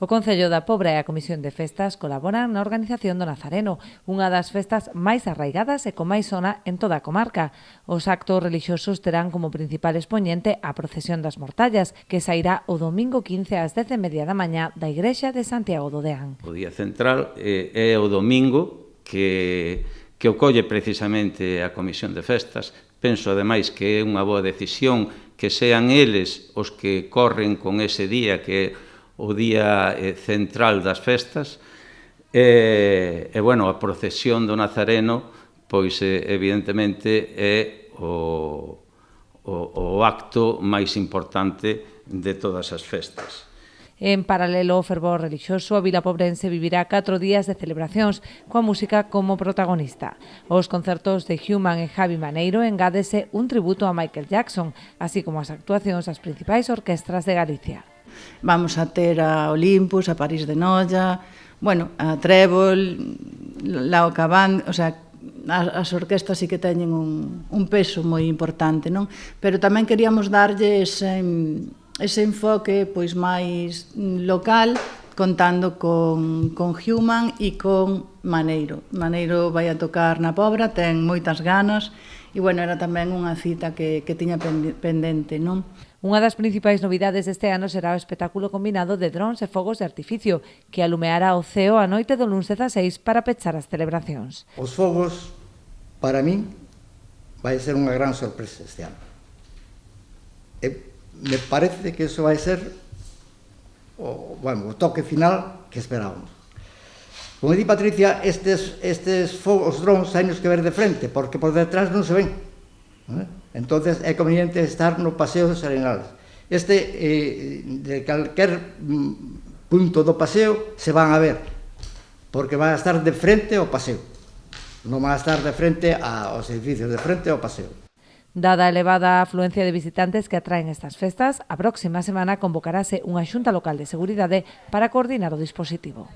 O Concello da Pobra e a Comisión de Festas colaboran na organización do Nazareno, unha das festas máis arraigadas e con máis sona en toda a comarca. Os actos relixiosos terán como principal expoñente a procesión das Mortallas, que sairá o domingo 15 ás 10:30 da mañá da Igrexa de Santiago do Deán. O día central é o domingo que o colle precisamente a Comisión de Festas. Penso, ademais, que é unha boa decisión que sean eles os que corren con ese día que é o día central das festas. Bueno, a procesión do Nazareno, pois evidentemente é o acto máis importante de todas as festas. En paralelo ao fervor relixioso, a vila pobrense vivirá 4 días de celebracións, coa música como protagonista. Aos concertos de Human e Javi Maneiro engádese un tributo a Michael Jackson, así como as actuacións das principais orquestras de Galicia. Vamos a ter a Olympus, a París de Noia, bueno, a Trébol, la Ocabán, o sea, as orquestas sí que teñen un peso moi importante, non? Pero tamén queríamos darlle ese enfoque pois máis local, contando con Human e con Maneiro. Maneiro vai a tocar na Pobra, ten moitas ganas, e, bueno, era tamén unha cita que tiña pendente, non? Unha das principais novidades deste ano será o espectáculo combinado de drons e fogos de artificio, que alumeará o ceo a noite do luns 16 para pechar as celebracións. Os fogos, para min, vai ser unha gran sorpresa este ano. Me parece que iso vai ser o toque final que esperábamos. Como di Patricia, estes fogos, os drons, hainos que ver de frente, porque por detrás non se ven. Entonces é conveniente estar no paseo dos Arenales. De calquer punto do paseo se van a ver, porque van a estar de frente ao paseo, non van a estar de frente aos edificios, de frente ao paseo. Dada a elevada afluencia de visitantes que atraen estas festas, a próxima semana convocarase unha xunta local de seguridade para coordinar o dispositivo.